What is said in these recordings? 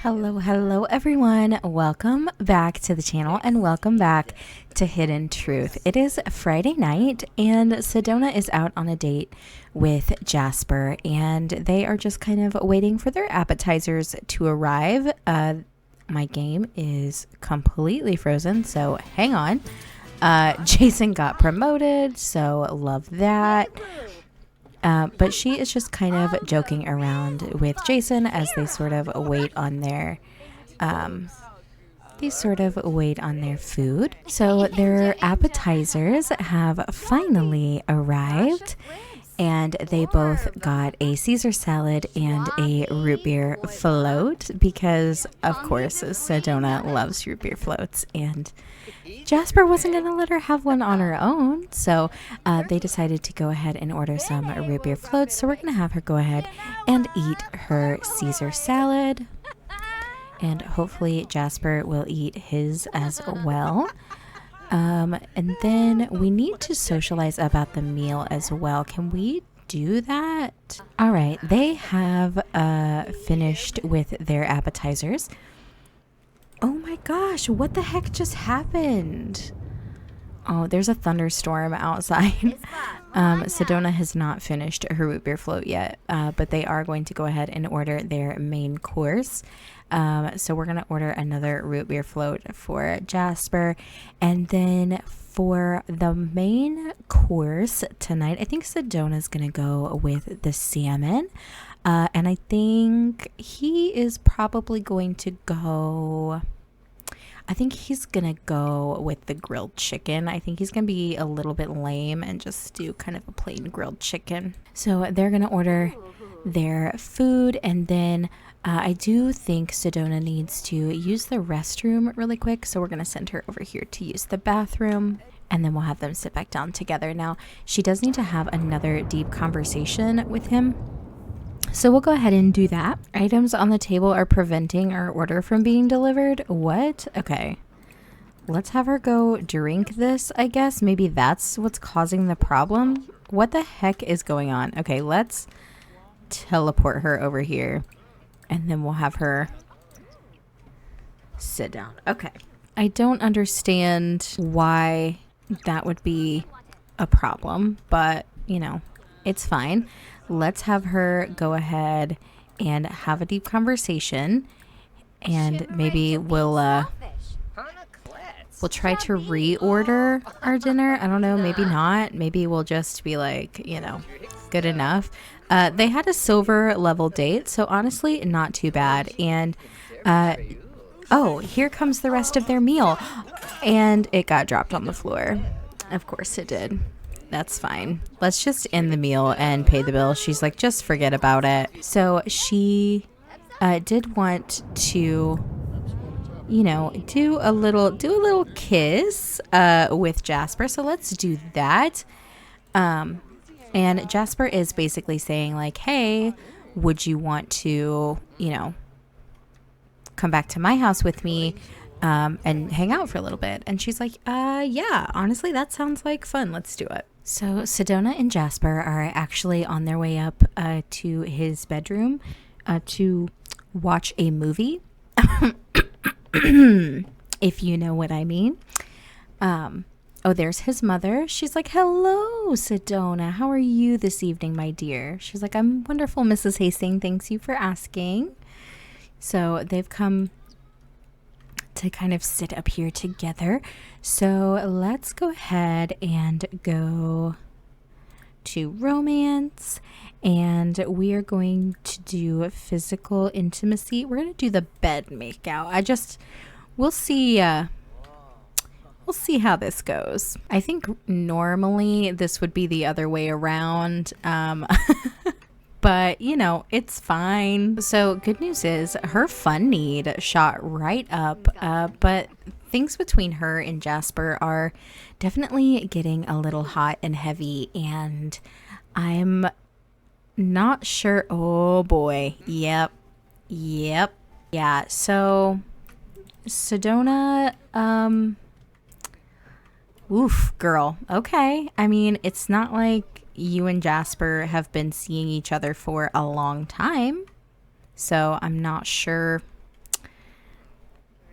Hello everyone. Welcome back to the channel and welcome back to Hidden Truth. It is Friday night and Sedona is out on a date with Jasper and they are just kind of waiting for their appetizers to arrive. My game is completely frozen, so hang on. Jason got promoted, so love that. But she is just kind of joking around with Jason as they sort of wait on their food. So their appetizers have finally arrived, and they both got a Caesar salad and a root beer float because, of course, Sedona loves root beer floats, and Jasper wasn't going to let her have one on her own, so they decided to go ahead and order some root beer floats. So we're going to have her go ahead and eat her Caesar salad, and hopefully Jasper will eat his as well. And then we need to socialize about the meal as well. Can we do that? All right, they have finished with their appetizers. Oh my gosh, what the heck just happened? Oh, there's a thunderstorm outside. Sedona has not finished her root beer float yet, but they are going to go ahead and order their main course. So we're going to order another root beer float for Jasper. And then for the main course tonight, I think Sedona's going to go with the salmon. And I think he is probably going to go... I think he's going to go with the grilled chicken. I think he's going to be a little bit lame and just do kind of a plain grilled chicken. So they're going to order their food, and then I do think Sedona needs to use the restroom really quick. So we're going to send her over here to use the bathroom, and then we'll have them sit back down together. Now, she does need to have another deep conversation with him. So we'll go ahead and do that. Items on the table are preventing our order from being delivered. What? Okay. Let's have her go drink this, I guess. Maybe that's what's causing the problem. What the heck is going on? Okay, let's teleport her over here. And then we'll have her sit down. Okay. I don't understand why that would be a problem, but, you know, it's fine. Let's have her go ahead and have a deep conversation, and maybe we'll try to reorder our dinner. I don't know, maybe not. Maybe we'll just be like, you know, good enough. They had a silver level date, so honestly, not too bad. And oh, here comes the rest of their meal, and it got dropped on the floor. Of course it did. That's fine. Let's just end the meal and pay the bill. She's like, just forget about it. So she did want to, you know, do a little kiss with Jasper. So let's do that. And Jasper is basically saying like, hey, would you want to, you know, come back to my house with me and hang out for a little bit? And she's like, yeah, honestly, that sounds like fun. Let's do it. So Sedona and Jasper are actually on their way up to his bedroom to watch a movie, if you know what I mean. Oh, there's his mother. She's like, hello, Sedona. How are you this evening, my dear? She's like, I'm wonderful, Mrs. Hastings. Thanks you for asking. So they've come to kind of sit up here together. So let's go ahead and go to romance, and we are going to do physical intimacy. We're going to do the bed makeout. We'll see how this goes. I think normally this would be the other way around. But, you know, it's fine. So good news is her fun need shot right up. But things between her and Jasper are definitely getting a little hot and heavy. And I'm not sure. Oh, boy. Yep. Yeah, so Sedona, oof, girl. Okay. I mean, it's not like you and Jasper have been seeing each other for a long time, so I'm not sure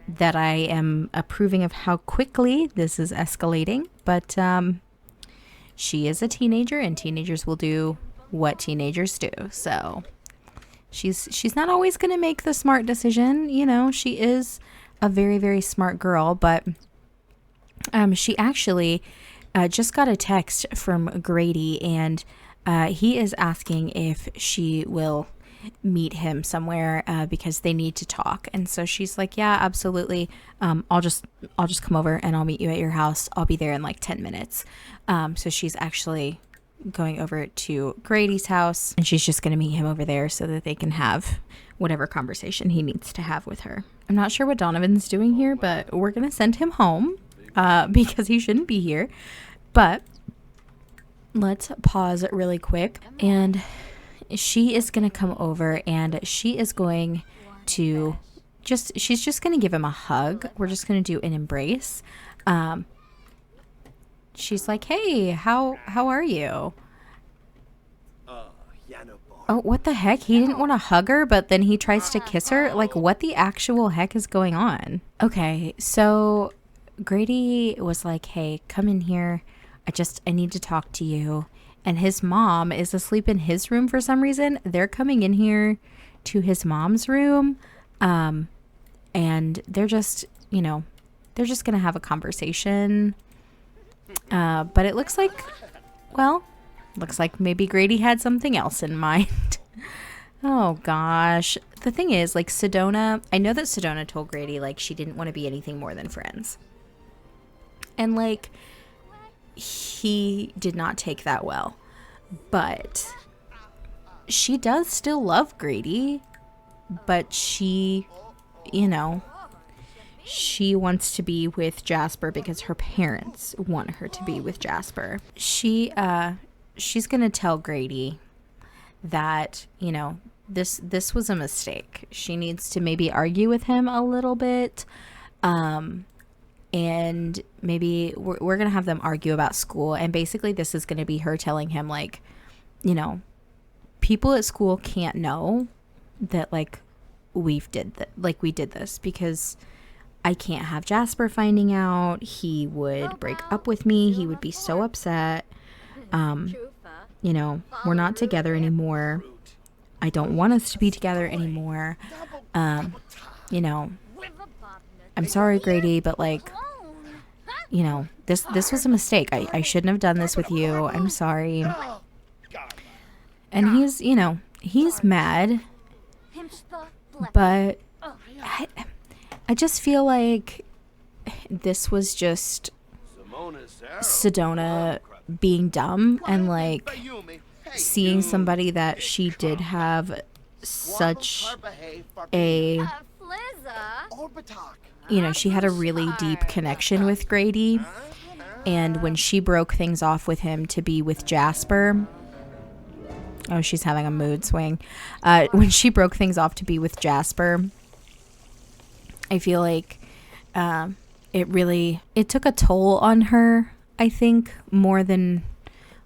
that I am approving of how quickly this is escalating. But she is a teenager, and teenagers will do what teenagers do. So she's not always going to make the smart decision. You know, she is a very, very smart girl, but she actually just got a text from Grady, and he is asking if she will meet him somewhere because they need to talk. And so she's like, yeah, absolutely. I'll just come over and I'll meet you at your house. I'll be there in like 10 minutes. So she's actually going over to Grady's house, and she's just going to meet him over there so that they can have whatever conversation he needs to have with her. I'm not sure what Donovan's doing here, but we're going to send him home because he shouldn't be here. But let's pause really quick, and she is going to come over, and she is going to she's just going to give him a hug. We're just going to do an embrace. She's like, hey, how are you? Oh, what the heck? He didn't want to hug her, but then he tries to kiss her? Like, what the actual heck is going on? So Grady was like, hey, come in here. I need to talk to you. And his mom is asleep in his room for some reason. They're coming in here to his mom's room. And they're just, going to have a conversation. But it looks like maybe Grady had something else in mind. Oh gosh. The thing is, like, Sedona, I know that Sedona told Grady, like, she didn't want to be anything more than friends. And, like, he did not take that well. But she does still love Grady. But she wants to be with Jasper because her parents want her to be with Jasper. She's going to tell Grady that, this was a mistake. She needs to maybe argue with him a little bit. And maybe we're going to have them argue about school. And basically this is going to be her telling him, like, people at school can't know that, like, we did this because I can't have Jasper finding out. He would break up with me. He would be so upset. We're not together anymore. I don't want us to be together anymore. I'm sorry, Grady, but, like, this was a mistake. I shouldn't have done this with you. I'm sorry. And he's mad, but I just feel like this was just Sedona being dumb and, like, seeing somebody that she did have such a, she had a really deep connection with Grady. And when she broke things off with him to be with Jasper, oh, she's having a mood swing. When she broke things off to be with Jasper, I feel like it took a toll on her, I think, more than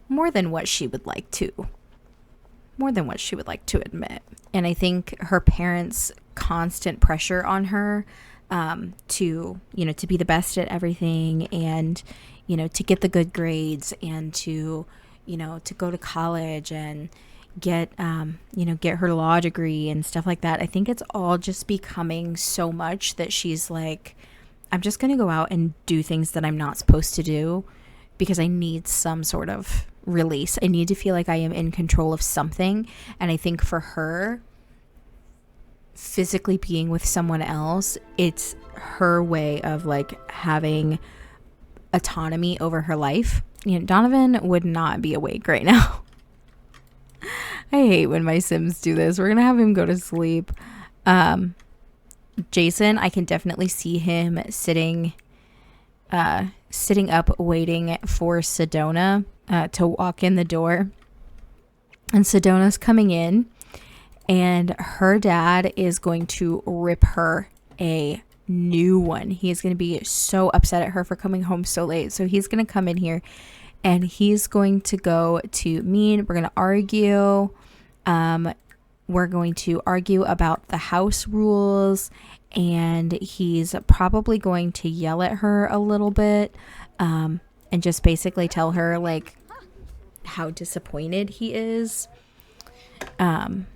what she would like to admit. And I think her parents' constant pressure on her to be the best at everything, and to get the good grades, and to go to college and get her law degree and stuff like that. I think it's all just becoming so much that she's like, I'm just going to go out and do things that I'm not supposed to do because I need some sort of release. I need to feel like I am in control of something. And I think for her, physically being with someone else, it's her way of, like, having autonomy over her life. Donovan would not be awake right now. I hate when my Sims do this. We're going to have him go to sleep. Jason, I can definitely see him sitting up waiting for Sedona to walk in the door. And Sedona's coming in, and her dad is going to rip her a new one. He is going to be so upset at her for coming home so late. So he's going to come in here, and he's going to go to me, and we're going to argue. we're going to argue about the house rules, and he's probably going to yell at her a little bit, and just basically tell her like how disappointed he is.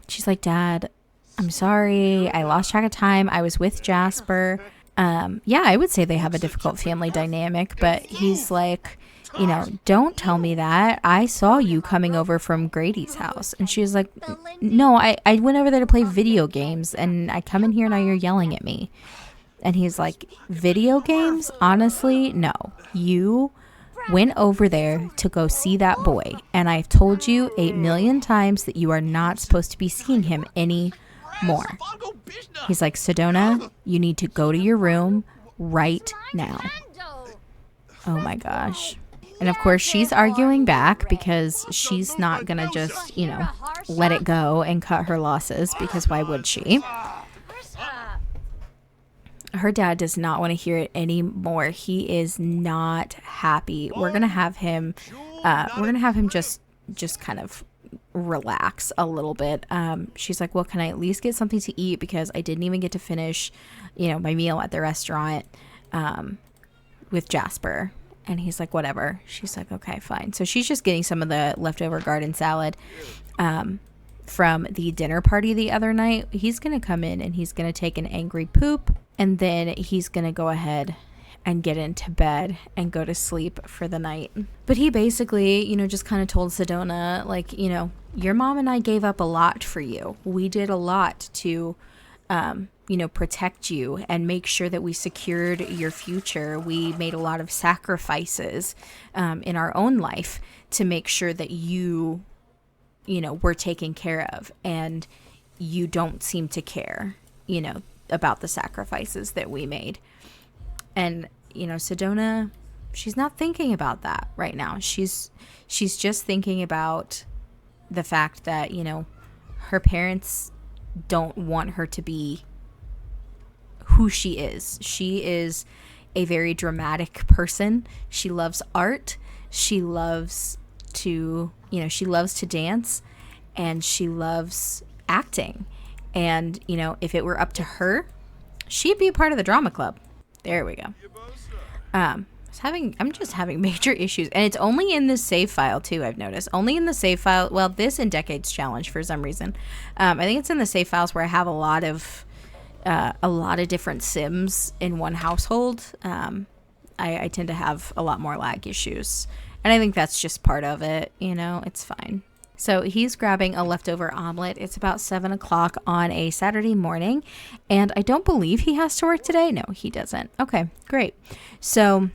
She's like, Dad, I'm sorry, I lost track of time, I was with Jasper. Yeah, I would say they have a difficult family dynamic, but he's like, you know, don't tell me that. I saw you coming over from Grady's house. And she was like, no, I went over there to play video games, and I come in here, now you're yelling at me. And he's like, video games? Honestly, no. You went over there to go see that boy, and I've told you 8 million times that you are not supposed to be seeing him anymore. He's like, Sedona, you need to go to your room right now. Oh my gosh. And of course, she's arguing back because she's not going to just, you know, let it go and cut her losses, because why would she? Her dad does not want to hear it anymore. He is not happy. We're going to have him just kind of relax a little bit. She's like, well, can I at least get something to eat, because I didn't even get to finish, you know, my meal at the restaurant with Jasper. And he's like, whatever. She's like, okay, fine. So she's just getting some of the leftover garden salad from the dinner party the other night. He's going to come in and he's going to take an angry poop, and then he's going to go ahead and get into bed and go to sleep for the night. But he basically, you know, just kind of told Sedona, like, you know, your mom and I gave up a lot for you. We did a lot to, you know, protect you and make sure that we secured your future. We made a lot of sacrifices in our own life to make sure that you know, were taken care of, and you don't seem to care, you know, about the sacrifices that we made. And, you know, Sedona, she's not thinking about that right now. She's just thinking about the fact that, you know, her parents don't want her to be who she is. She is a very dramatic person. She loves art. She loves to, you know, she loves to dance, and she loves acting. And, you know, if it were up to her, she'd be a part of the drama club. There we go. I'm just having major issues, and it's only in this save file too. I've noticed only in the save file. Well, this and Decades Challenge for some reason. I think it's in the save files where I have a lot of different Sims in one household. I tend to have a lot more lag issues, and I think that's just part of it. You know, it's fine. So he's grabbing a leftover omelet. It's about 7 o'clock on a Saturday morning, and I don't believe he has to work today. No, he doesn't. Okay, great. So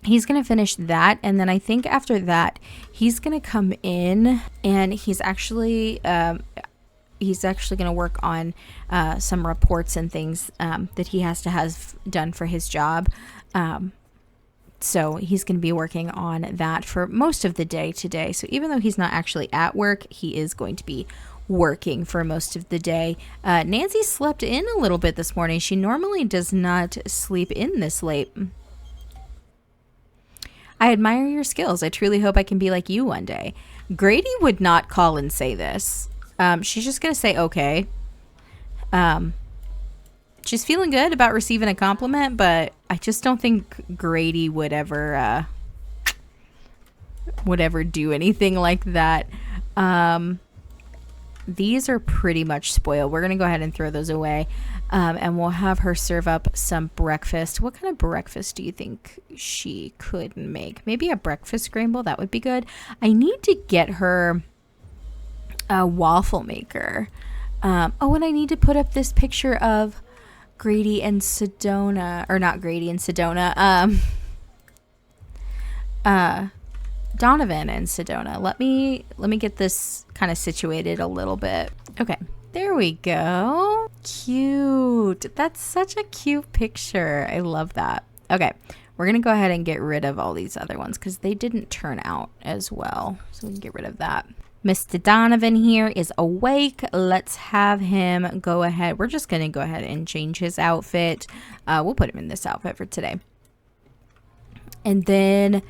he's going to finish that, and then I think after that, he's going to come in, and he's actually going to work on some reports and things that he has to have done for his job. So he's going to be working on that for most of the day today. So even though he's not actually at work, he is going to be working for most of the day. Nancy slept in a little bit this morning. She normally does not sleep in this late. I admire your skills. I truly hope I can be like you one day. Grady would not call and say this. She's just going to say, okay. She's feeling good about receiving a compliment, but I just don't think Grady would ever do anything like that. These are pretty much spoiled. We're going to go ahead and throw those away. And we'll have her serve up some breakfast. What kind of breakfast do you think she could make? Maybe a breakfast scramble. That would be good. I need to get her a waffle maker. Oh, and I need to put up this picture of Grady and Sedona, or not Grady and Sedona, Donovan and Sedona. Let me get this kind of situated a little bit. Okay, there we go. Cute. That's such a cute picture. I love that. Okay, we're gonna go ahead and get rid of all these other ones because they didn't turn out as well, so we can get rid of that. Mr. Donovan here is awake. Let's have him go ahead. We're just going to go ahead and change his outfit. We'll put him in this outfit for today. And then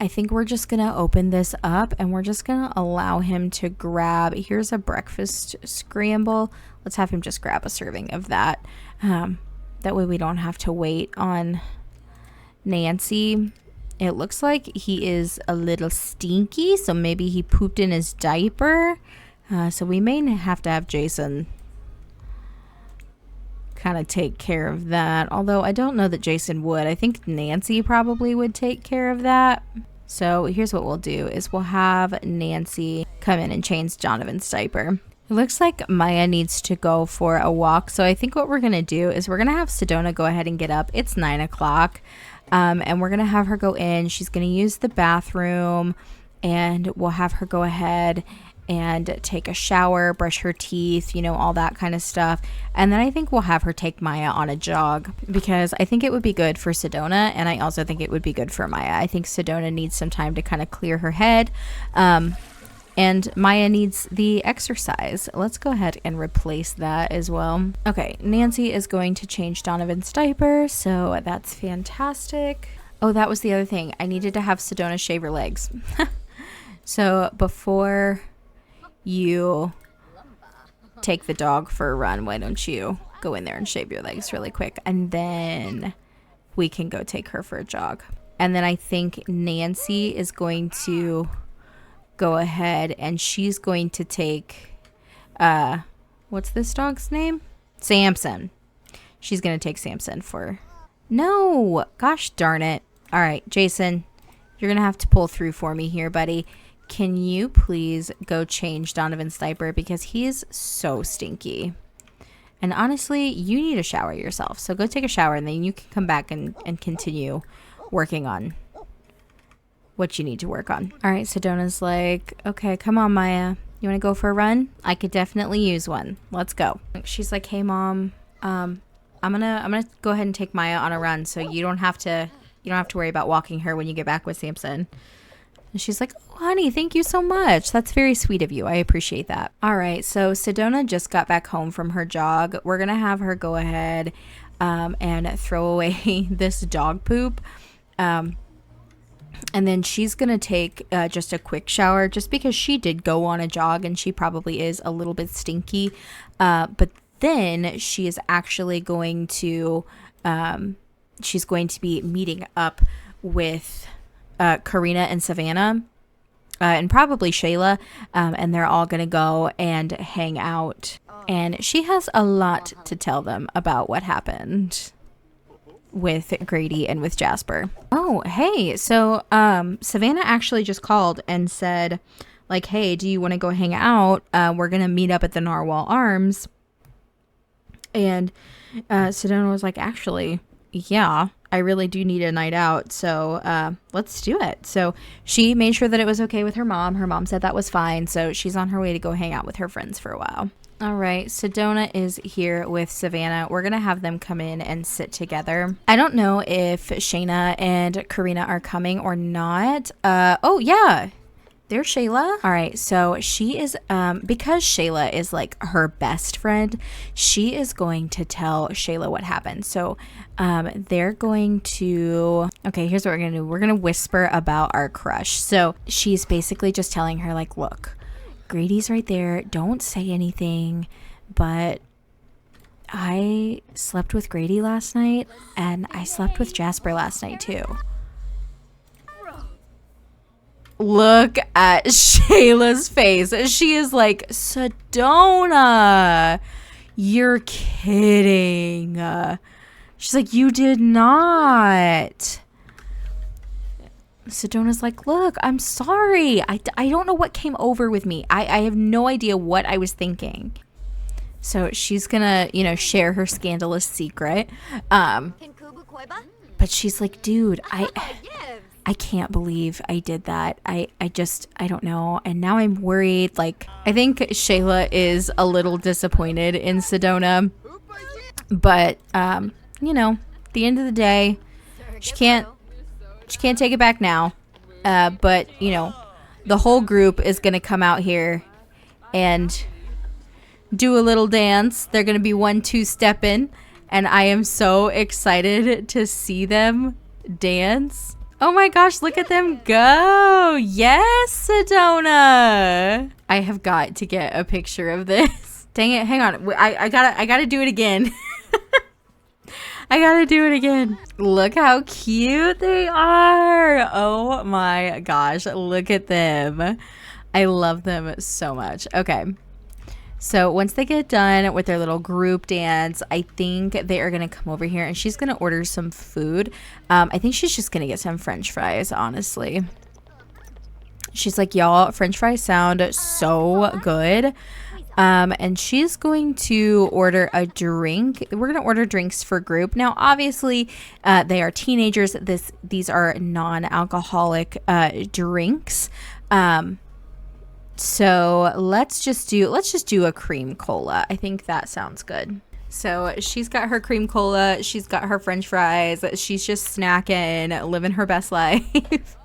I think we're just going to open this up and we're just going to allow him to grab. Here's a breakfast scramble. Let's have him just grab a serving of that. That way we don't have to wait on Nancy. It looks like he is a little stinky, so maybe he pooped in his diaper. So we may have to have Jason kind of take care of that. Although I don't know that Jason would. I think Nancy probably would take care of that. So here's what we'll do is we'll have Nancy come in and change Donovan's diaper. It looks like Maya needs to go for a walk. So I think what we're going to do is we're going to have Sedona go ahead and get up. It's 9 o'clock. And we're going to have her go in. She's going to use the bathroom. And we'll have her go ahead and take a shower, brush her teeth, you know, all that kind of stuff. And then I think we'll have her take Maya on a jog because I think it would be good for Sedona. And I also think it would be good for Maya. I think Sedona needs some time to kind of clear her head. And Maya needs the exercise. Let's go ahead and replace that as well. Okay, Nancy is going to change Donovan's diaper, so that's fantastic. Oh, that was the other thing. I needed to have Sedona shave her legs. So before you take the dog for a run, why don't you go in there and shave your legs really quick? And then we can go take her for a jog. And then I think Nancy is going to go ahead and she's going to take what's this dog's name? Samson. She's gonna take Samson for no, gosh darn it. All right, Jason, you're gonna have to pull through for me here, buddy. Can you please go change Donovan's diaper because he is so stinky, and honestly you need a shower yourself, so go take a shower and then you can come back and continue working on what you need to work on. All right, Sedona's like, okay, come on, Maya. You want to go for a run? I could definitely use one. Let's go. She's like, hey, Mom, I'm gonna go ahead and take Maya on a run, so you don't have to worry about walking her when you get back with Samson. And she's like, oh, honey, thank you so much. That's very sweet of you. I appreciate that. All right, so Sedona just got back home from her jog. We're gonna have her go ahead and throw away this dog poop. And then she's going to take just a quick shower just because she did go on a jog and she probably is a little bit stinky. But then she is actually going to, she's going to be meeting up with Karina and Savannah and probably Shayla. And they're all going to go and hang out. And she has a lot to tell them about what happened with Grady and with Jasper. Oh, hey, so Savannah actually just called and said, like, hey, do you want to go hang out? We're gonna meet up at the Narwhal Arms. And Sedona was like, actually, yeah, I really do need a night out, so let's do it. So she made sure that it was okay with her mom. Her mom said that was fine, so she's on her way to go hang out with her friends for a while. All right, Sedona is here with Savannah. We're going to have them come in and sit together. I don't know if Shayna and Karina are coming or not. Oh, yeah. There's Shayla. All right, so she is, because Shayla is like her best friend, she is going to tell Shayla what happened. So they're going to, okay, here's what we're going to do. We're going to whisper about our crush. So she's basically just telling her, like, look, Grady's right there. Don't say anything, but I slept with Grady last night, and I slept with Jasper last night too. Look at Shayla's face. She is like, Sedona, you're kidding. She's like, you did not. Sedona's like, look, I'm sorry. I don't know what came over with me. I have no idea what I was thinking. So she's gonna, share her scandalous secret. But she's like, dude, I can't believe I did that. I don't know. And now I'm worried. Like, I think Shayla is a little disappointed in Sedona. But, at the end of the day, she can't take it back now. But, the whole group is going to come out here and do a little dance. They're going to be 1-2-stepping. And I am so excited to see them dance. Oh my gosh, look at them go. Yes, Sedona. I have got to get a picture of this. Dang it, hang on. I gotta do it again. I gotta do it again. Look how cute they are. Oh my gosh, look at them. I love them so much. Okay. So once they get done with their little group dance, I think they are going to come over here and she's going to order some food. I think she's just going to get some French fries, honestly. She's like, y'all, French fries sound so good. And she's going to order a drink. We're going to order drinks for group. Now, obviously, they are teenagers. These are non-alcoholic drinks. So let's just do a cream cola. I think that sounds good. So she's got her cream cola. She's got her French fries. She's just snacking, living her best life.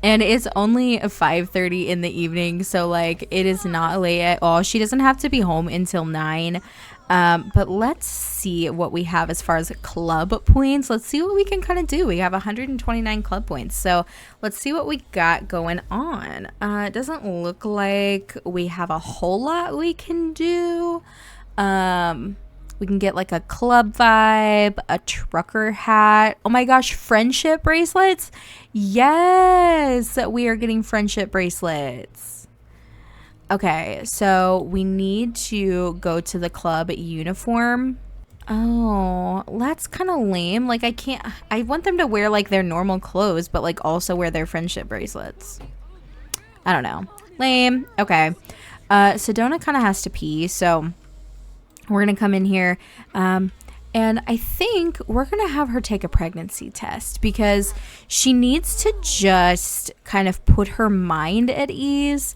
And it's only 5:30 in the evening, so like it is not late at all. She doesn't have to be home until 9. But let's see what we have as far as club points. Let's see what we can kind of do. We have 129 club points, so let's see what we got going on. It doesn't look like we have a whole lot we can do. We can get like a club vibe, a trucker hat. Oh my gosh, friendship bracelets. Yes, we are getting friendship bracelets. Okay, so we need to go to the club uniform. Oh, that's kind of lame. Like I want them to wear like their normal clothes, but like also wear their friendship bracelets. I don't know. Lame. Okay. Sedona kind of has to pee, so we're going to come in here. And I think we're going to have her take a pregnancy test because she needs to just kind of put her mind at ease.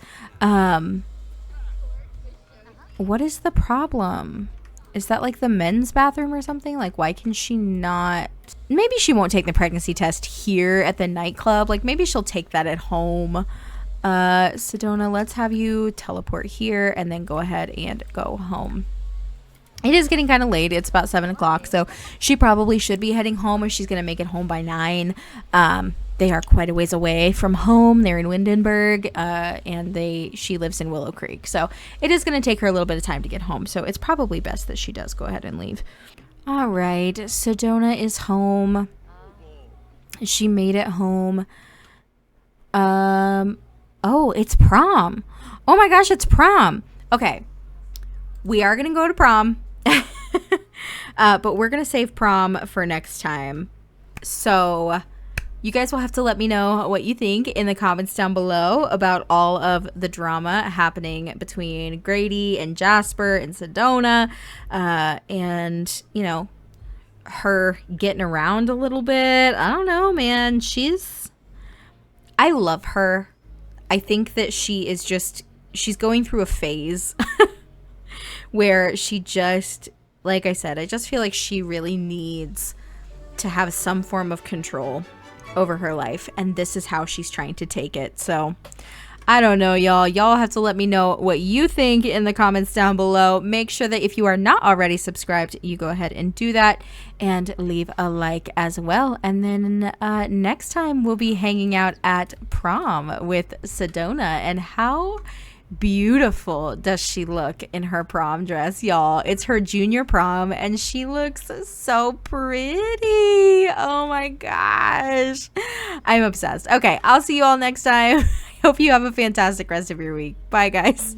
What is the problem? Is that like the men's bathroom or something? Like, why can she not? Maybe she won't take the pregnancy test here at the nightclub. Like, maybe she'll take that at home. Sedona, let's have you teleport here and then go ahead and go home. It is getting kind of late. It's about 7 o'clock, so she probably should be heading home if she's going to make it home by 9. They are quite a ways away from home. They're in Windenburg, and she lives in Willow Creek. So it is going to take her a little bit of time to get home, so it's probably best that she does go ahead and leave. All right, Sedona is home. She made it home. Oh, it's prom. Oh my gosh, it's prom. Okay, we are going to go to prom. But we're going to save prom for next time. So you guys will have to let me know what you think in the comments down below about all of the drama happening between Grady and Jasper and Sedona. And, you know, her getting around a little bit. I don't know, man. I love her. I think that she's going through a phase where she just, like I said, I just feel like she really needs to have some form of control over her life, and this is how she's trying to take it. So I don't know, y'all have to let me know what you think in the comments down below. Make sure that if you are not already subscribed, you go ahead and do that and leave a like as well. And then next time we'll be hanging out at prom with Sedona. And how beautiful does she look in her prom dress, y'all? It's her junior prom and she looks so pretty. Oh my gosh, I'm obsessed. Okay, I'll see you all next time. I hope you have a fantastic rest of your week. Bye guys.